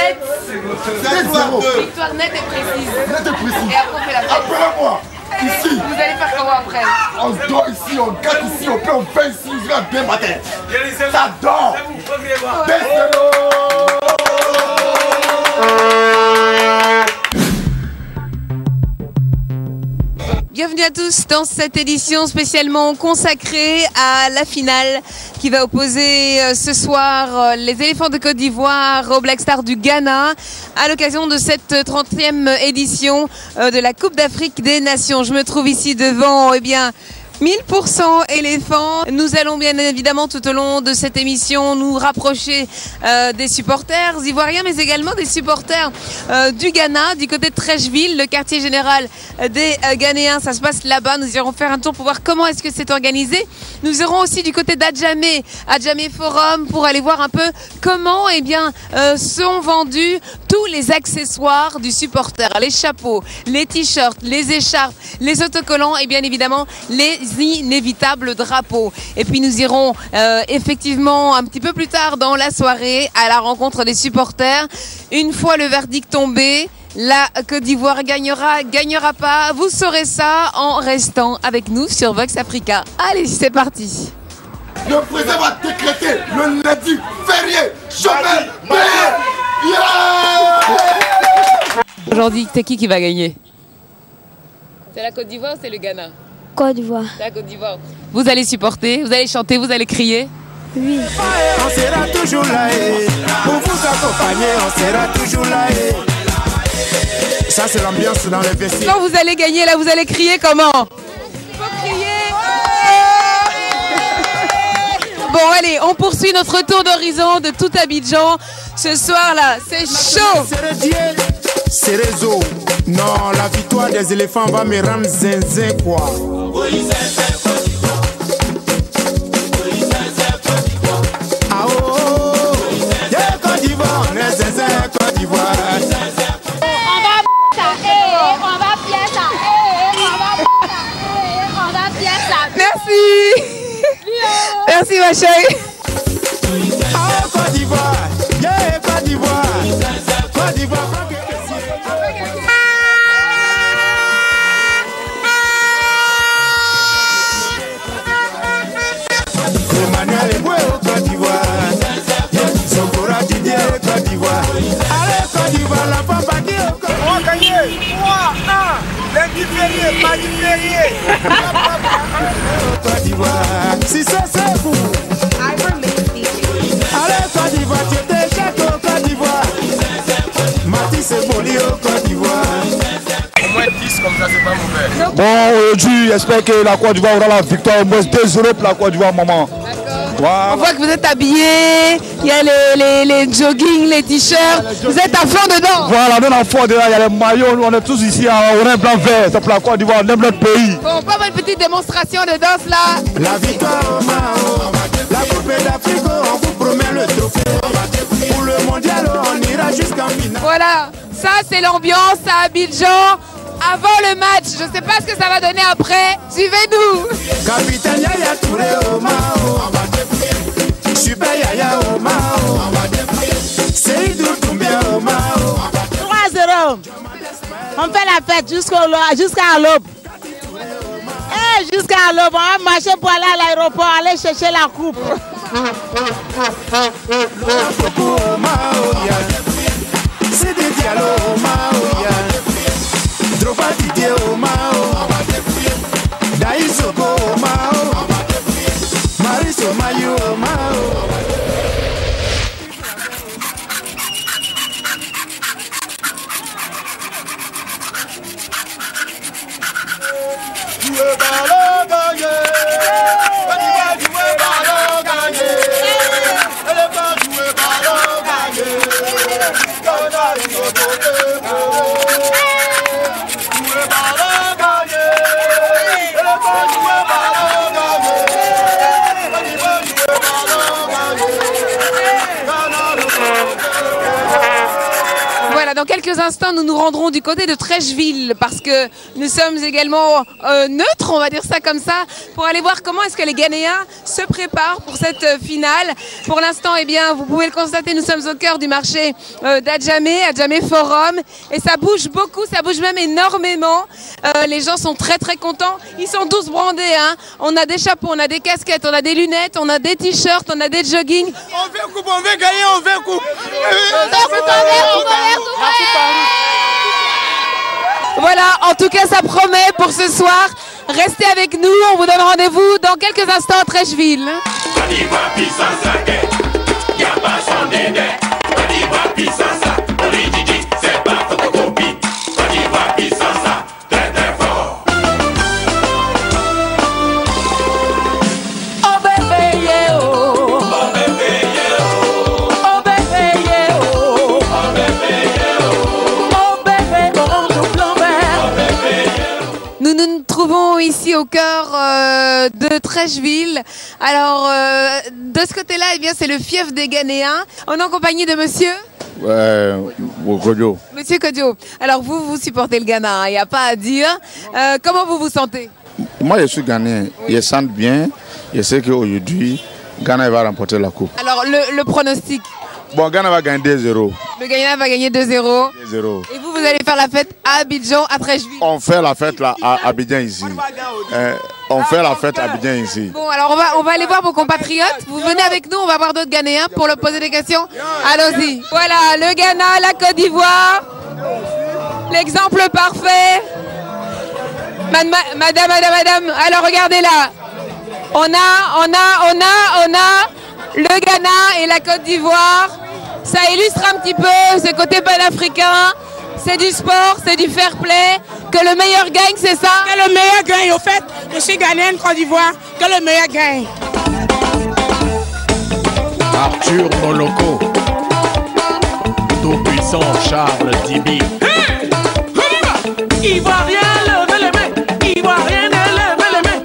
7. 7-0. Victoire nette et précise. Nette et précise. Et après on fait la fête. Appelez-moi. Ici. Vous allez faire comment après? On se dort ici, on gâte ici, on peut, on fait ici jusqu'à demain matin. Ça dort. Bienvenue à tous dans cette édition spécialement consacrée à la finale qui va opposer ce soir les éléphants de Côte d'Ivoire aux Black Stars du Ghana à l'occasion de cette 30e édition de la Coupe d'Afrique des Nations. Je me trouve ici devant 1000% éléphants. Nous allons bien évidemment tout au long de cette émission nous rapprocher des supporters ivoiriens mais également des supporters du Ghana, du côté de Treichville, le quartier général des Ghanéens. Ça se passe là-bas. Nous irons faire un tour pour voir comment est-ce que c'est organisé. Nous irons aussi du côté d'Adjamé Forum pour aller voir un peu comment sont vendus tous les accessoires du supporter, les chapeaux, les t-shirts, les écharpes, les autocollants et bien évidemment les inévitables drapeaux. Et puis nous irons effectivement un petit peu plus tard dans la soirée à la rencontre des supporters. Une fois le verdict tombé, la Côte d'Ivoire gagnera pas. Vous saurez ça en restant avec nous sur Vox Africa. Allez, c'est parti. Le président va décréter le lundi férié. Jamais payé. Aujourd'hui, c'est qui va gagner? C'est la Côte d'Ivoire ou c'est le Ghana? Côte d'Ivoire. La Côte d'Ivoire. Vous allez supporter, vous allez chanter, vous allez crier? Oui. On sera toujours là pour vous accompagner, on sera toujours là. Ça c'est l'ambiance dans les vestiaires. Quand vous allez gagner là, vous allez crier comment? Faut crier. Bon allez, on poursuit notre tour d'horizon de tout Abidjan. Ce soir là, c'est chaud. C'est réseau. Non, la victoire des éléphants va me rendre zinzin quoi. Ah oh, yeah, Côte d'Ivoire, on est zinzin, Côte d'Ivoire. On va ça, on va pied ça, on va pied ça. Merci. Merci ma chérie. Ah Côte d'Ivoire, yeah, Côte d'Ivoire. Côte d'Ivoire. Emmanuel Eboué au Côte d'Ivoire. Sokora Didier au Côte d'Ivoire. Allez Côte d'Ivoire, la femme bâtie au Côte d'Ivoire. On va gagner 3-1. Lundi férié, mardi férié. Côte d'Ivoire. Si c'est vous. Allez Côte d'Ivoire, tu étais chèque au Côte d'Ivoire. Mathis et Boli au Côte d'Ivoire. Au moins 10 comme ça, c'est pas mauvais. Bon, aujourd'hui, j'espère que la Côte d'Ivoire aura la victoire. Au moins 2-0 pour la Côte d'Ivoire, maman. Voilà. On voit que vous êtes habillés, il y a les jogging, les t-shirts, vous êtes à fond dedans. Voilà, nous en fond dedans, il y a les maillots, nous on est tous ici, on est blanc vert, c'est pour la Côte d'Ivoire, on aime notre pays. Bon, pas mal petite démonstration de danse là. La victoire au Mao, la Coupe d'Afrique, on vous promet le trophée. Pour le mondial, on ira jusqu'en finale. Voilà, ça c'est l'ambiance à Abidjan. Avant le match, je ne sais pas ce que ça va donner après. Suivez-nous. Capitaine Yaya Touré au Mao, Super Yaya au Mao, Seydou Doumbia au Mao. 3-0. On fait la fête jusqu'à l'aube. Jusqu'à l'aube, on va marcher pour aller à l'aéroport, aller chercher la coupe. Sidi Diallo au Mao, Droba Didier au Mao, Daïsoko au Mao, Mariso Mayu au Mao. Jouez ballon gagné, jouez ballon gagné, elle va jouer ballon gagné, Ghana est au côté. Jouez ballon gagné, elle va jouer ballon gagné, elle va jouer ballon gagné, Ghana est au côté. Voilà, Voilà, dans quelques instants, nous nous rendrons du côté de Trècheville parce que nous sommes également neutres, on va dire ça comme ça, pour aller voir comment est-ce que les Ghanéens se préparent pour cette finale. Pour l'instant, eh bien, vous pouvez le constater, nous sommes au cœur du marché d'Adjamé, Adjamé Forum, et ça bouge beaucoup, ça bouge même énormément. Les gens sont très très contents, ils sont tous brandés, hein. On a des chapeaux, on a des casquettes, on a des lunettes, on a des t-shirts, on a des jogging. On veut coupe, on veut gagner, on veut coupe. Voilà, en tout cas ça promet pour ce soir. Restez avec nous, on vous donne rendez-vous dans quelques instants à Trècheville. Ici au cœur de Trècheville. Alors de ce côté-là, eh bien c'est le fief des Ghanéens. On est en compagnie de monsieur Kodio. Monsieur Kodio. Alors vous supportez le Ghana, il n'y a pas à dire. Comment vous vous sentez? Moi je suis Ghanéen, je sens bien. Je sais qu'aujourd'hui, Ghana va remporter la coupe. Alors le pronostic? Bon, Ghana va gagner 2-0. Le Ghana va gagner 2-0. 2-0. Et vous allez faire la fête à Abidjan, à Trècheville? On fait la fête là, à Abidjan ici. On fait la fête à Abidjan ici. Bon, alors on va aller voir vos compatriotes. Vous venez avec nous, on va voir d'autres Ghanéens pour leur poser des questions. Allons-y. Voilà, le Ghana, la Côte d'Ivoire. L'exemple parfait. Madame. Alors regardez là. On a le Ghana et la Côte d'Ivoire. Ça illustre un petit peu ce côté panafricain. C'est du sport, c'est du fair play. Que le meilleur gagne, c'est ça? Que le meilleur gagne. Au fait, je suis ghanéenne Côte d'Ivoire. Que le meilleur gagne. Arthur Moloko, tout puissant Charles Dibi. Hey! Ivoirien, levez les mains. Ivoirien, levez les mains.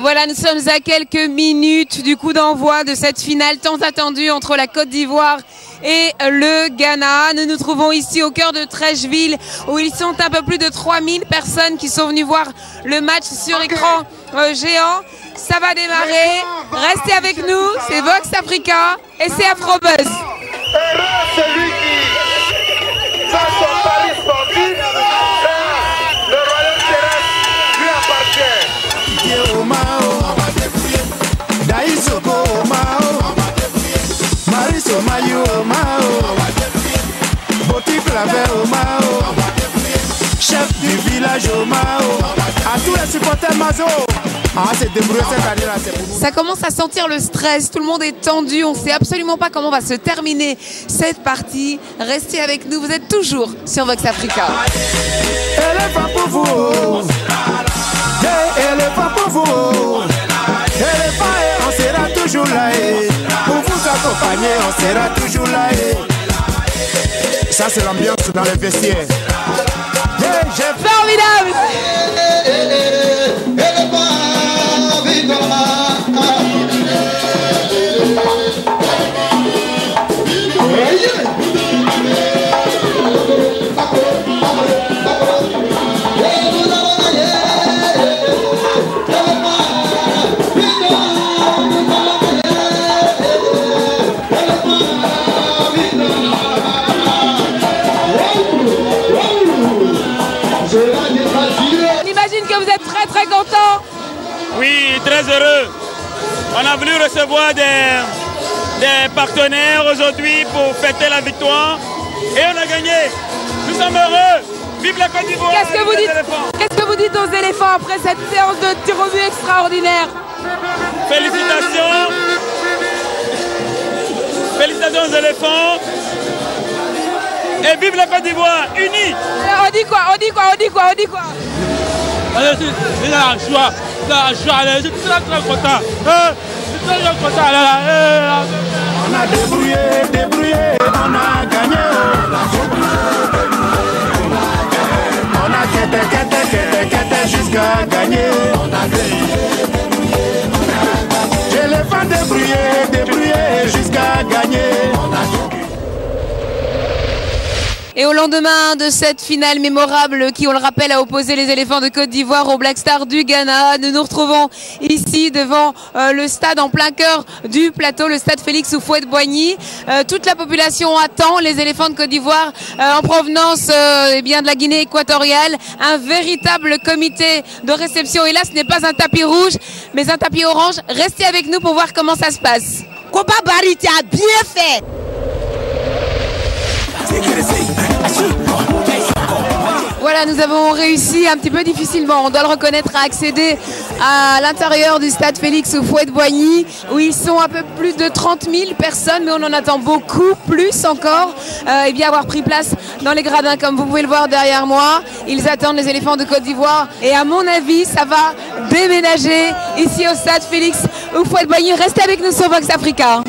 Voilà, nous sommes à quelques minutes du coup d'envoi de cette finale tant attendue entre la Côte d'Ivoire et le Ghana. Nous nous trouvons ici au cœur de Trècheville où ils sont un peu plus de 3000 personnes qui sont venues voir le match sur écran géant. Ça va démarrer. Restez avec nous, c'est Vox Africa et c'est Afrobuzz. Celui qui fait son pari sportif, le royaume terrestre lui appartient. Chef du village Omao, à tous les supporters Mazo. C'est débrouillé cette année-là, c'est pour nous. Ça commence à sentir le stress, tout le monde est tendu, on ne sait absolument pas comment va se terminer cette partie. Restez avec nous, vous êtes toujours sur Vox Africa. Éléphant pour vous, éléphant pour vous, éléphant et on sera toujours là. Pour vous accompagner, on sera toujours là. Ça c'est l'ambiance dans les vestiaires. Formidable! Très content. Oui, très heureux. On a voulu recevoir des partenaires aujourd'hui pour fêter la victoire et on a gagné. Nous sommes heureux. Vive la Côte d'Ivoire. Qu'est-ce que vous dites aux éléphants après cette séance de tir au but extraordinaire? Félicitations. Félicitations aux éléphants. Et vive la Côte d'Ivoire, unie. On dit quoi? Je suis très content. On a débrouillé, on a gagné. On a quitté jusqu'à gagner. Éléphant débrouillé jusqu'à gagner. Et au lendemain de cette finale mémorable qui, on le rappelle, a opposé les éléphants de Côte d'Ivoire aux Black Stars du Ghana, nous nous retrouvons ici devant le stade en plein cœur du plateau, le stade Félix Houphouët-Boigny. Toute la population attend les éléphants de Côte d'Ivoire en provenance eh bien, de la Guinée équatoriale. Un véritable comité de réception. Et là, ce n'est pas un tapis rouge, mais un tapis orange. Restez avec nous pour voir comment ça se passe. Koba Barry, tu as bien fait. Voilà, nous avons réussi un petit peu difficilement, on doit le reconnaître, à accéder à l'intérieur du stade Félix Houphouët-Boigny, où ils sont un peu plus de 30 000 personnes, mais on en attend beaucoup plus encore, et bien avoir pris place dans les gradins, comme vous pouvez le voir derrière moi. Ils attendent les éléphants de Côte d'Ivoire, et à mon avis, ça va déménager ici au stade Félix Houphouët-Boigny. Restez avec nous sur Vox Africa.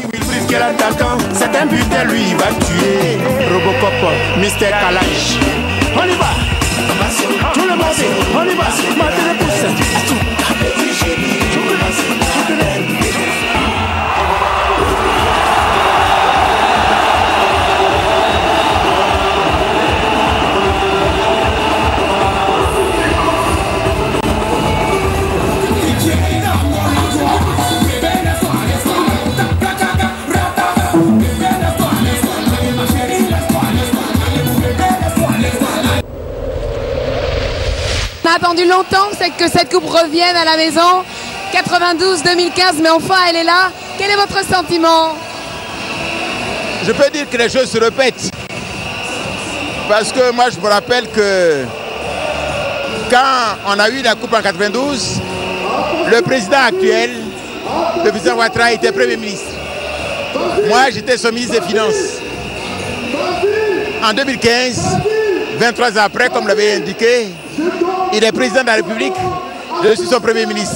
Quel attaquant, c'est un buteur, lui il va tuer. Robocop, Mr. Kalash. On y va. Tout le monde, on y va. Martin le pouce. On a attendu longtemps que cette coupe revienne à la maison, 92-2015, mais enfin elle est là. Quel est votre sentiment? Je peux dire que les choses se répètent. Parce que moi, je me rappelle que quand on a eu la coupe en 92, le président actuel, le président Ouattara, était Premier ministre. Moi, j'étais son ministre des Finances. En 2015, 23 ans après, comme l'avait indiqué, il est président de la République, je suis son Premier ministre.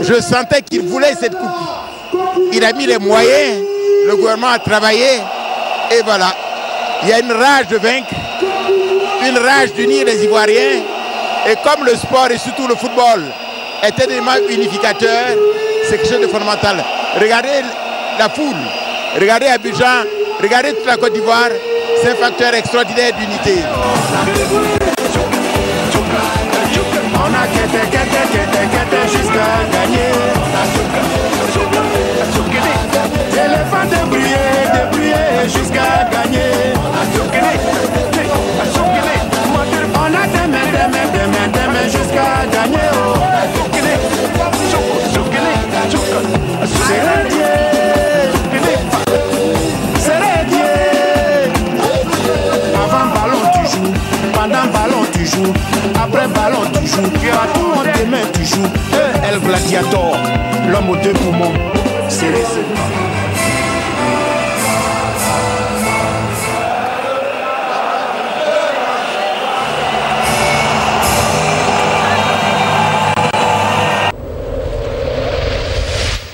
Je sentais qu'il voulait cette coupe. Il a mis les moyens, le gouvernement a travaillé, et voilà. Il y a une rage de vaincre, une rage d'unir les Ivoiriens, et comme le sport et surtout le football est un élément unificateur, c'est quelque chose de fondamental. Regardez la foule, regardez Abidjan, regardez toute la Côte d'Ivoire, c'est un facteur extraordinaire d'unité. On a quitté jusqu'à gagner. L'éléphant de briller jusqu'à gagner. On a des mains jusqu'à gagner. C'est Dieu. Avant ballon tu joues, pendant ballon tu joues, après ballon tu joues, à tout tes mains tu joues. El Gladiator, l'homme aux deux poumons, c'est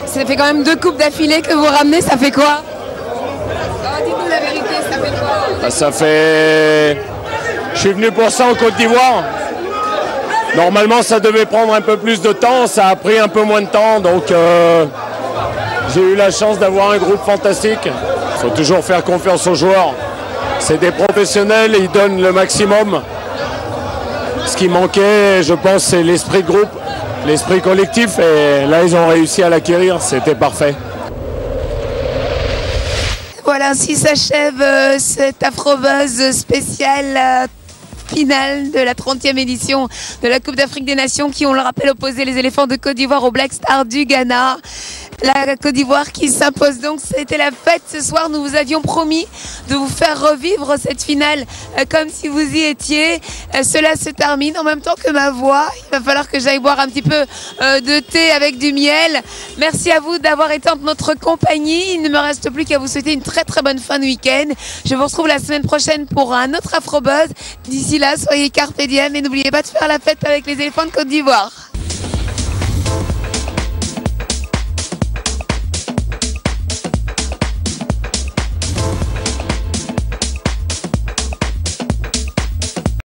Ça fait quand même 2 coupes d'affilée que vous ramenez, ça fait quoi? Dites-nous la vérité, ça fait quoi? Ça fait... Je suis venu pour ça en Côte d'Ivoire. Normalement, ça devait prendre un peu plus de temps, ça a pris un peu moins de temps, donc j'ai eu la chance d'avoir un groupe fantastique. Il faut toujours faire confiance aux joueurs. C'est des professionnels, ils donnent le maximum. Ce qui manquait, je pense, c'est l'esprit de groupe, l'esprit collectif, et là, ils ont réussi à l'acquérir, c'était parfait. Voilà, ainsi s'achève cette Afrobuzz spéciale finale de la 30e édition de la Coupe d'Afrique des Nations qui, on le rappelle, opposait les éléphants de Côte d'Ivoire aux Black Stars du Ghana. La Côte d'Ivoire qui s'impose donc, c'était la fête ce soir. Nous vous avions promis de vous faire revivre cette finale comme si vous y étiez. Cela se termine en même temps que ma voix. Il va falloir que j'aille boire un petit peu de thé avec du miel. Merci à vous d'avoir été en notre compagnie. Il ne me reste plus qu'à vous souhaiter une très très bonne fin de week-end. Je vous retrouve la semaine prochaine pour un autre Afrobuzz. D'ici là, soyez carpe diem et n'oubliez pas de faire la fête avec les éléphants de Côte d'Ivoire.